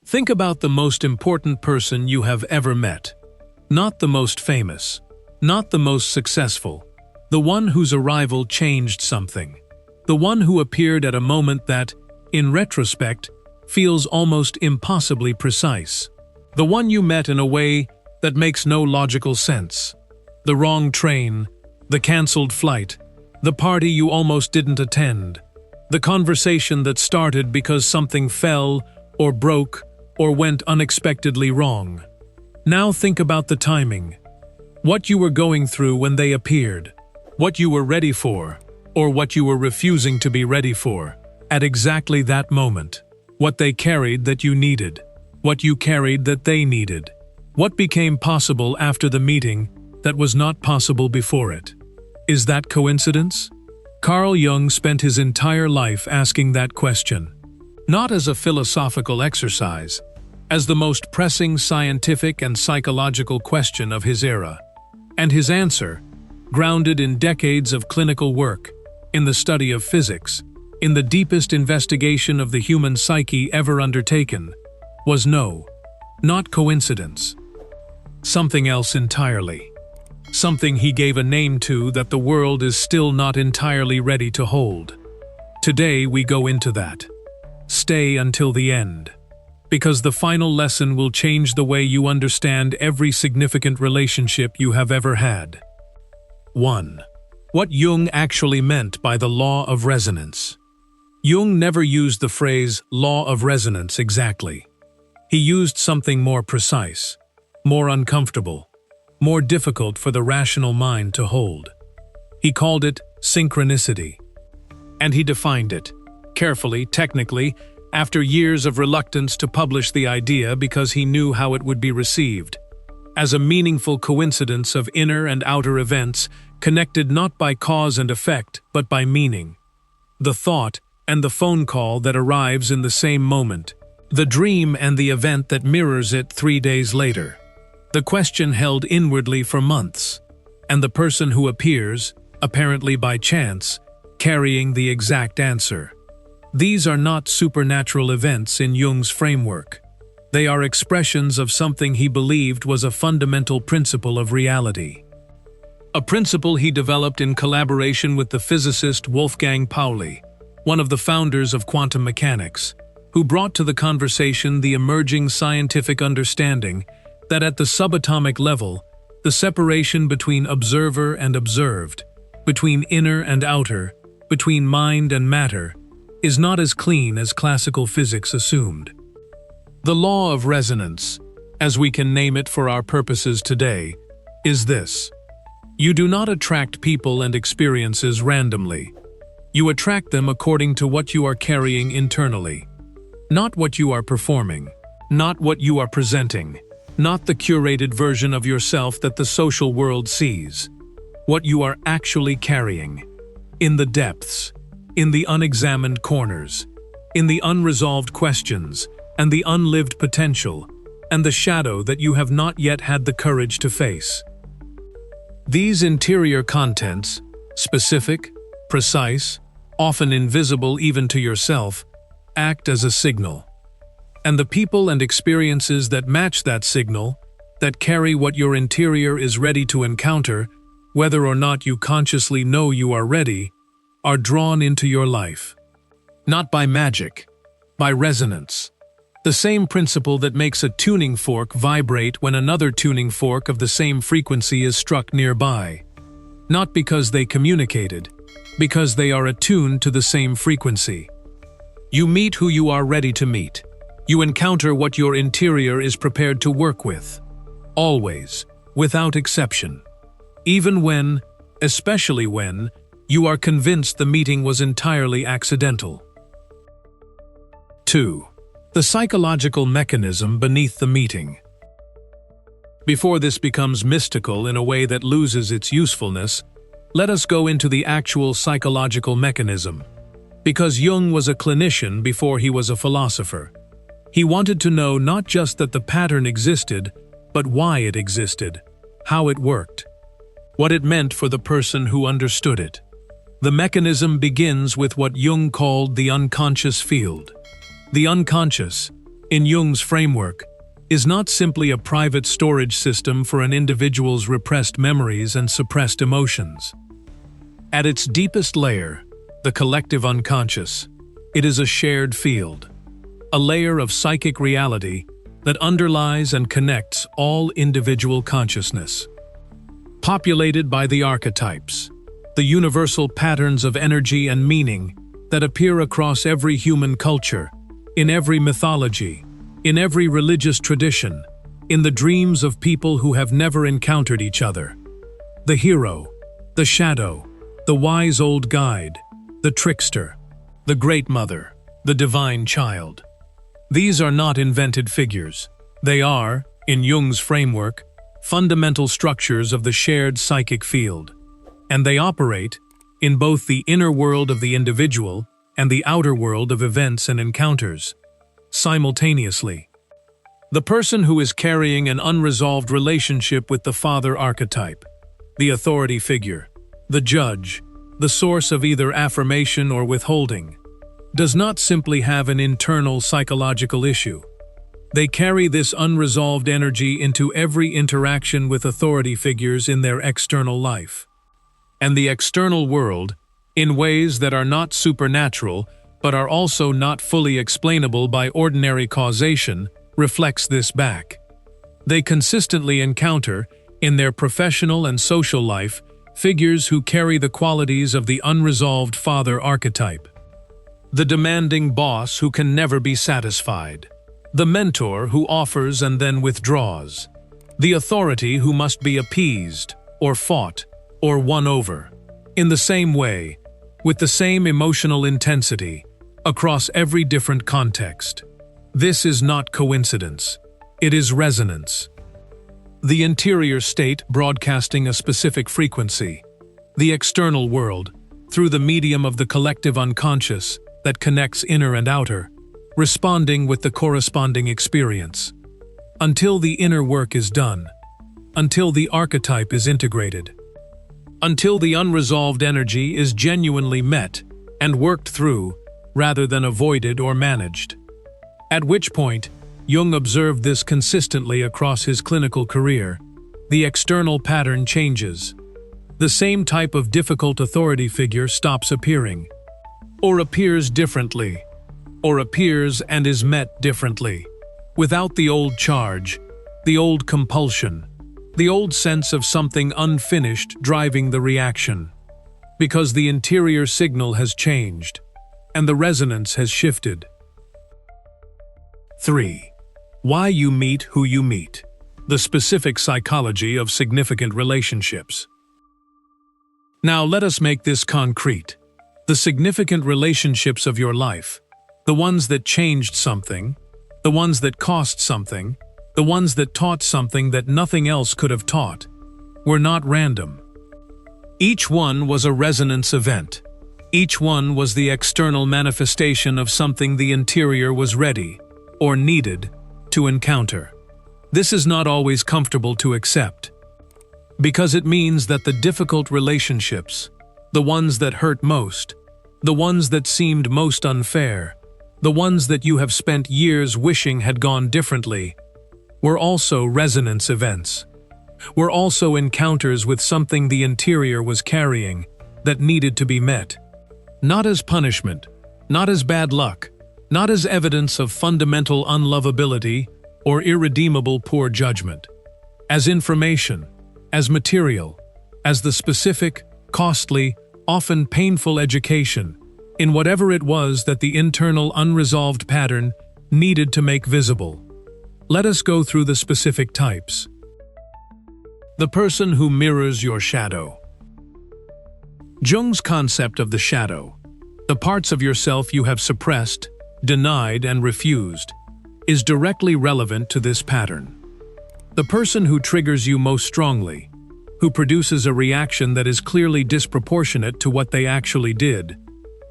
Think about the most important person you have ever met. Not the most famous, not the most successful, the one whose arrival changed something. The one who appeared at a moment that, in retrospect, feels almost impossibly precise. The one you met in a way that makes no logical sense. The wrong train, the cancelled flight, the party you almost didn't attend, the conversation that started because something fell or broke or went unexpectedly wrong. Now think about the timing. What you were going through when they appeared, what you were ready for, or what you were refusing to be ready for, at exactly that moment. What they carried that you needed, what you carried that they needed. What became possible after the meeting that was not possible before it. Is that coincidence? Carl Jung spent his entire life asking that question, not as a philosophical exercise, as the most pressing scientific and psychological question of his era. And his answer, grounded in decades of clinical work, in the study of physics, in the deepest investigation of the human psyche ever undertaken, was no, not coincidence. Something else entirely. Something he gave a name to that the world is still not entirely ready to hold. Today we go into that. Stay until the end. Because the final lesson will change the way you understand every significant relationship you have ever had. 1. What Jung actually meant by the law of resonance. Jung never used the phrase law of resonance exactly. He used something more precise, more uncomfortable, more difficult for the rational mind to hold. He called it synchronicity. And he defined it, carefully, technically, after years of reluctance to publish the idea because he knew how it would be received, as a meaningful coincidence of inner and outer events connected not by cause and effect, but by meaning. The thought and the phone call that arrives in the same moment, the dream and the event that mirrors it 3 days later. The question held inwardly for months, and the person who appears, apparently by chance, carrying the exact answer. These are not supernatural events in Jung's framework. They are expressions of something he believed was a fundamental principle of reality. A principle he developed in collaboration with the physicist Wolfgang Pauli, one of the founders of quantum mechanics, who brought to the conversation the emerging scientific understanding that at the subatomic level, the separation between observer and observed, between inner and outer, between mind and matter, is not as clean as classical physics assumed. The law of resonance, as we can name it for our purposes today, is this. You do not attract people and experiences randomly. You attract them according to what you are carrying internally. Not what you are performing, not what you are presenting, not the curated version of yourself that the social world sees. What you are actually carrying. In the depths, in the unexamined corners, in the unresolved questions, and the unlived potential, and the shadow that you have not yet had the courage to face. These interior contents, specific, precise, often invisible even to yourself, act as a signal. And the people and experiences that match that signal, that carry what your interior is ready to encounter, whether or not you consciously know you are ready, are drawn into your life. Not by magic, by resonance. The same principle that makes a tuning fork vibrate when another tuning fork of the same frequency is struck nearby. Not because they communicated, because they are attuned to the same frequency. You meet who you are ready to meet. You encounter what your interior is prepared to work with. Always, without exception. Even when, especially when, you are convinced the meeting was entirely accidental. 2. The psychological mechanism beneath the meeting. Before this becomes mystical in a way that loses its usefulness, let us go into the actual psychological mechanism. Because Jung was a clinician before he was a philosopher. He wanted to know not just that the pattern existed, but why it existed, how it worked, what it meant for the person who understood it. The mechanism begins with what Jung called the unconscious field. The unconscious, in Jung's framework, is not simply a private storage system for an individual's repressed memories and suppressed emotions. At its deepest layer, the collective unconscious, it is a shared field, a layer of psychic reality that underlies and connects all individual consciousness. Populated by the archetypes, the universal patterns of energy and meaning that appear across every human culture, in every mythology, in every religious tradition, in the dreams of people who have never encountered each other. The hero, the shadow, the wise old guide, the trickster, the great mother, the divine child. These are not invented figures. They are, in Jung's framework, fundamental structures of the shared psychic field, and they operate in both the inner world of the individual and the outer world of events and encounters, simultaneously. The person who is carrying an unresolved relationship with the father archetype, the authority figure, the judge, the source of either affirmation or withholding, does not simply have an internal psychological issue. They carry this unresolved energy into every interaction with authority figures in their external life. And the external world, in ways that are not supernatural but are also not fully explainable by ordinary causation, reflects this back. They consistently encounter, in their professional and social life, figures who carry the qualities of the unresolved father archetype. The demanding boss who can never be satisfied. The mentor who offers and then withdraws. The authority who must be appeased, or fought, or won over. In the same way, with the same emotional intensity, across every different context. This is not coincidence. It is resonance. The interior state broadcasting a specific frequency. The external world, through the medium of the collective unconscious that connects inner and outer, responding with the corresponding experience. Until the inner work is done. Until the archetype is integrated. Until the unresolved energy is genuinely met and worked through, rather than avoided or managed. At which point, Jung observed this consistently across his clinical career. The external pattern changes. The same type of difficult authority figure stops appearing, or appears differently, or appears and is met differently, without the old charge, the old compulsion, the old sense of something unfinished driving the reaction, because the interior signal has changed, and the resonance has shifted. 3. Why you meet who you meet. The specific psychology of significant relationships. Now let us make this concrete. The significant relationships of your life, the ones that changed something, the ones that cost something, the ones that taught something that nothing else could have taught, were not random. Each one was a resonance event. Each one was the external manifestation of something the interior was ready, or needed, to encounter. This is not always comfortable to accept, because it means that the difficult relationships, the ones that hurt most, the ones that seemed most unfair, the ones that you have spent years wishing had gone differently, were also resonance events, were also encounters with something the interior was carrying that needed to be met. Not as punishment, not as bad luck, not as evidence of fundamental unlovability or irredeemable poor judgment. As information, as material, as the specific, costly, often painful education, in whatever it was that the internal unresolved pattern needed to make visible. Let us go through the specific types. The person who mirrors your shadow. Jung's concept of the shadow, the parts of yourself you have suppressed, denied, and refused, is directly relevant to this pattern. The person who triggers you most strongly, who produces a reaction that is clearly disproportionate to what they actually did,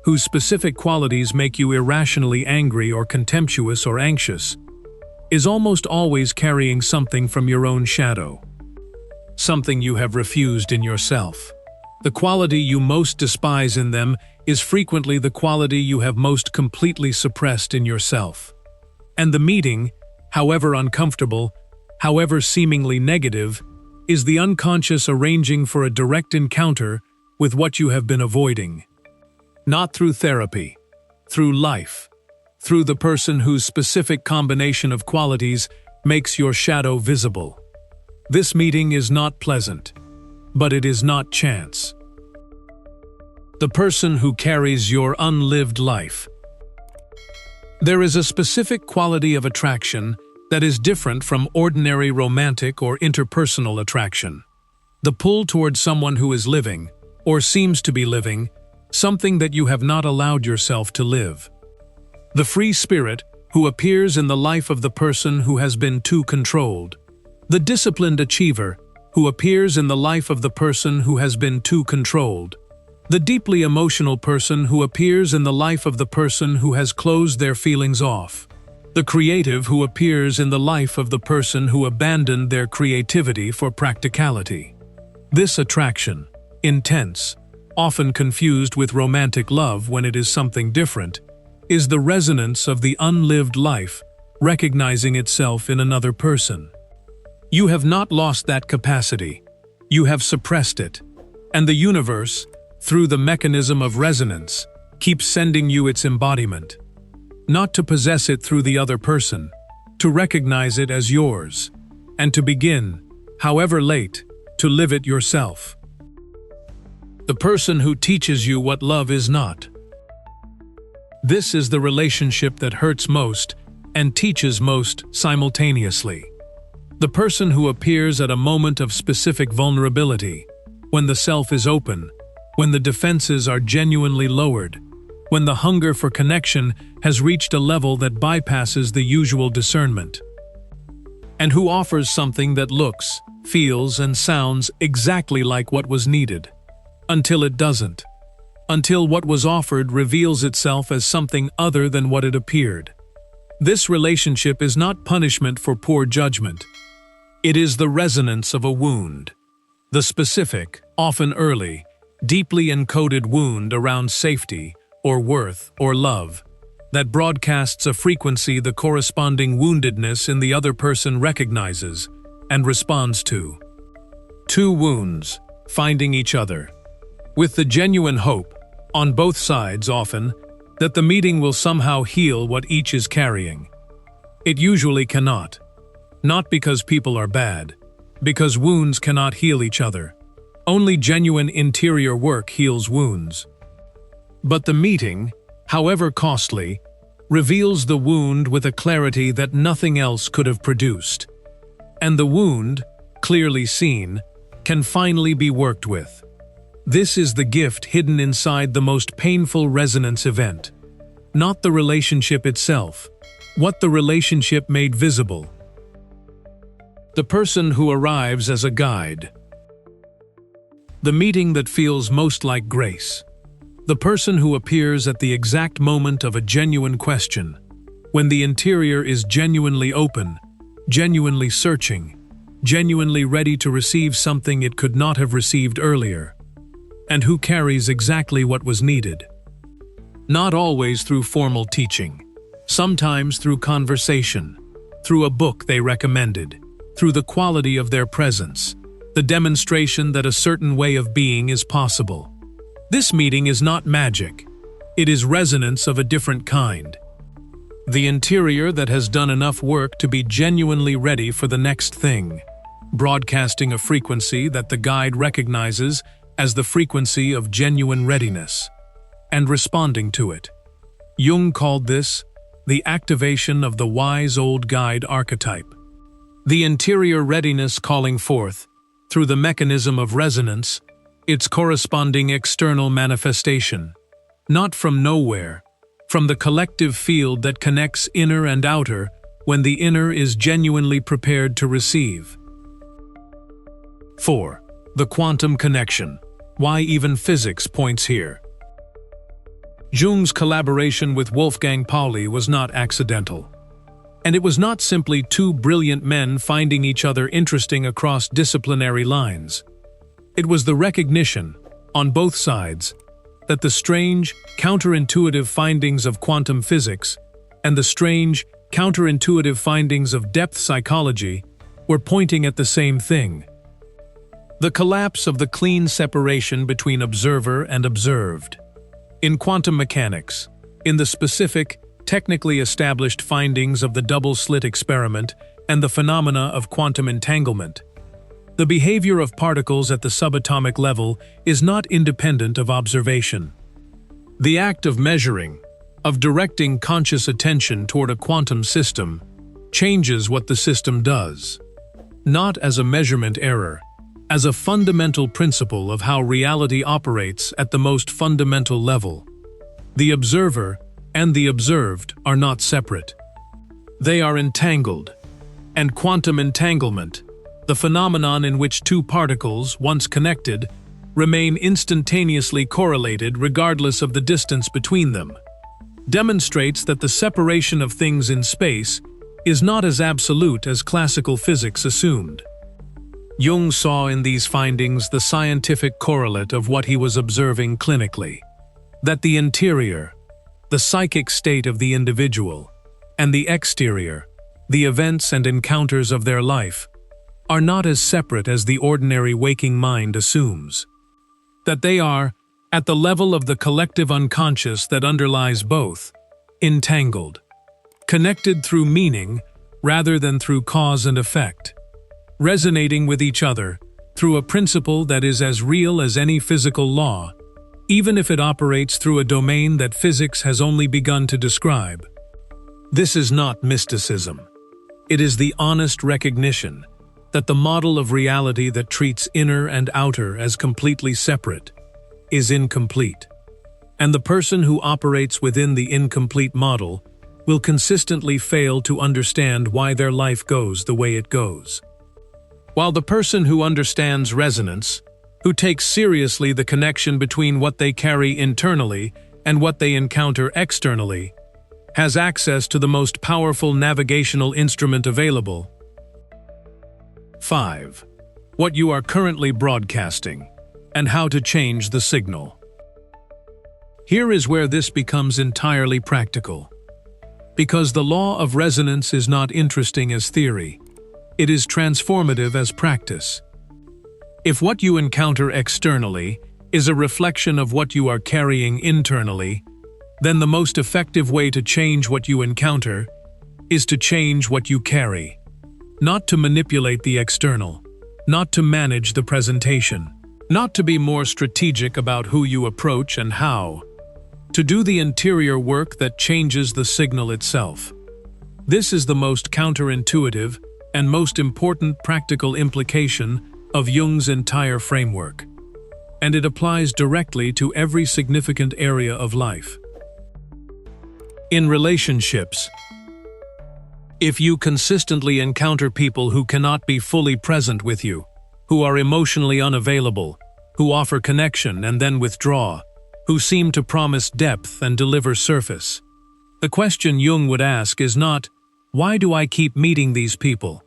whose specific qualities make you irrationally angry or contemptuous or anxious, is almost always carrying something from your own shadow. Something you have refused in yourself. The quality you most despise in them is frequently the quality you have most completely suppressed in yourself. And the meeting, however uncomfortable, however seemingly negative, is the unconscious arranging for a direct encounter with what you have been avoiding. Not through therapy, through life, through the person whose specific combination of qualities makes your shadow visible. This meeting is not pleasant, but it is not chance. The person who carries your unlived life. There is a specific quality of attraction that is different from ordinary romantic or interpersonal attraction. The pull towards someone who is living, or seems to be living, something that you have not allowed yourself to live. The free spirit who appears in the life of the person who has been too controlled. The disciplined achiever who appears in the life of the person who has been too controlled. The deeply emotional person who appears in the life of the person who has closed their feelings off. The creative who appears in the life of the person who abandoned their creativity for practicality. This attraction, intense, often confused with romantic love when it is something different, is the resonance of the unlived life recognizing itself in another person. You have not lost that capacity. You have suppressed it. And the universe, through the mechanism of resonance, keeps sending you its embodiment. Not to possess it through the other person, to recognize it as yours, and to begin, however late, to live it yourself. The person who teaches you what love is not. This is the relationship that hurts most and teaches most simultaneously. The person who appears at a moment of specific vulnerability, when the self is open, when the defenses are genuinely lowered, when the hunger for connection has reached a level that bypasses the usual discernment. And who offers something that looks, feels, and sounds exactly like what was needed, until it doesn't. Until what was offered reveals itself as something other than what it appeared. This relationship is not punishment for poor judgment. It is the resonance of a wound. The specific, often early, deeply encoded wound around safety, or worth, or love, that broadcasts a frequency the corresponding woundedness in the other person recognizes and responds to. Two wounds, finding each other. With the genuine hope, on both sides often, that the meeting will somehow heal what each is carrying. It usually cannot. Not because people are bad, because wounds cannot heal each other. Only genuine interior work heals wounds. But the meeting, however costly, reveals the wound with a clarity that nothing else could have produced. And the wound, clearly seen, can finally be worked with. This is the gift hidden inside the most painful resonance event. Not the relationship itself, what the relationship made visible. The person who arrives as a guide. The meeting that feels most like grace. The person who appears at the exact moment of a genuine question, when the interior is genuinely open, genuinely searching, genuinely ready to receive something it could not have received earlier, and who carries exactly what was needed. Not always through formal teaching, sometimes through conversation, through a book they recommended, through the quality of their presence, the demonstration that a certain way of being is possible. This meeting is not magic. It is resonance of a different kind. The interior that has done enough work to be genuinely ready for the next thing, broadcasting a frequency that the guide recognizes as the frequency of genuine readiness, and responding to it. Jung called this the activation of the wise old guide archetype. The interior readiness calling forth, through the mechanism of resonance, its corresponding external manifestation, not from nowhere, from the collective field that connects inner and outer when the inner is genuinely prepared to receive. 4. The quantum connection. Why even physics points here. Jung's collaboration with Wolfgang Pauli was not accidental. And it was not simply two brilliant men finding each other interesting across disciplinary lines. It was the recognition, on both sides, that the strange, counterintuitive findings of quantum physics and the strange, counterintuitive findings of depth psychology were pointing at the same thing: the collapse of the clean separation between observer and observed. In quantum mechanics, in the specific, technically established findings of the double-slit experiment and the phenomena of quantum entanglement, the behavior of particles at the subatomic level is not independent of observation. The act of measuring, of directing conscious attention toward a quantum system, changes what the system does, not as a measurement error, as a fundamental principle of how reality operates at the most fundamental level. The observer and the observed are not separate. They are entangled, and quantum entanglement, the phenomenon in which two particles, once connected, remain instantaneously correlated regardless of the distance between them, demonstrates that the separation of things in space is not as absolute as classical physics assumed. Jung saw in these findings the scientific correlate of what he was observing clinically: that the interior, the psychic state of the individual, and the exterior, the events and encounters of their life, are not as separate as the ordinary waking mind assumes. That they are, at the level of the collective unconscious that underlies both, entangled, connected through meaning rather than through cause and effect, resonating with each other through a principle that is as real as any physical law, even if it operates through a domain that physics has only begun to describe. This is not mysticism. It is the honest recognition that the model of reality that treats inner and outer as completely separate is incomplete, and the person who operates within the incomplete model will consistently fail to understand why their life goes the way it goes. While the person who understands resonance, who takes seriously the connection between what they carry internally and what they encounter externally, has access to the most powerful navigational instrument available. 5. What you are currently broadcasting, and how to change the signal. Here is where this becomes entirely practical. Because the law of resonance is not interesting as theory, it is transformative as practice. If what you encounter externally is a reflection of what you are carrying internally, then the most effective way to change what you encounter is to change what you carry. Not to manipulate the external, not to manage the presentation, not to be more strategic about who you approach and how. To do the interior work that changes the signal itself. This is the most counterintuitive and most important practical implication of Jung's entire framework, and it applies directly to every significant area of life. In relationships, if you consistently encounter people who cannot be fully present with you, who are emotionally unavailable, who offer connection and then withdraw, who seem to promise depth and deliver surface, the question Jung would ask is not, "Why do I keep meeting these people?"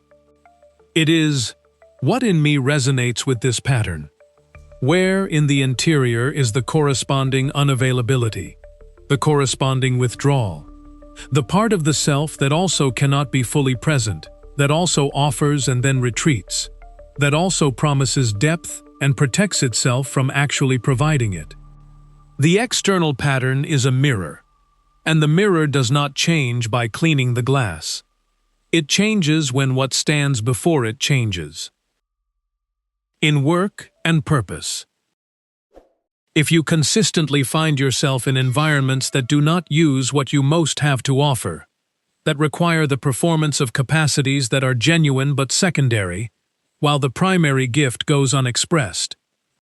It is, "What in me resonates with this pattern? Where in the interior is the corresponding unavailability, the corresponding withdrawal, the part of the self that also cannot be fully present, that also offers and then retreats, that also promises depth and protects itself from actually providing it?" The external pattern is a mirror, and the mirror does not change by cleaning the glass. It changes when what stands before it changes. In work and purpose. If you consistently find yourself in environments that do not use what you most have to offer, that require the performance of capacities that are genuine but secondary, while the primary gift goes unexpressed,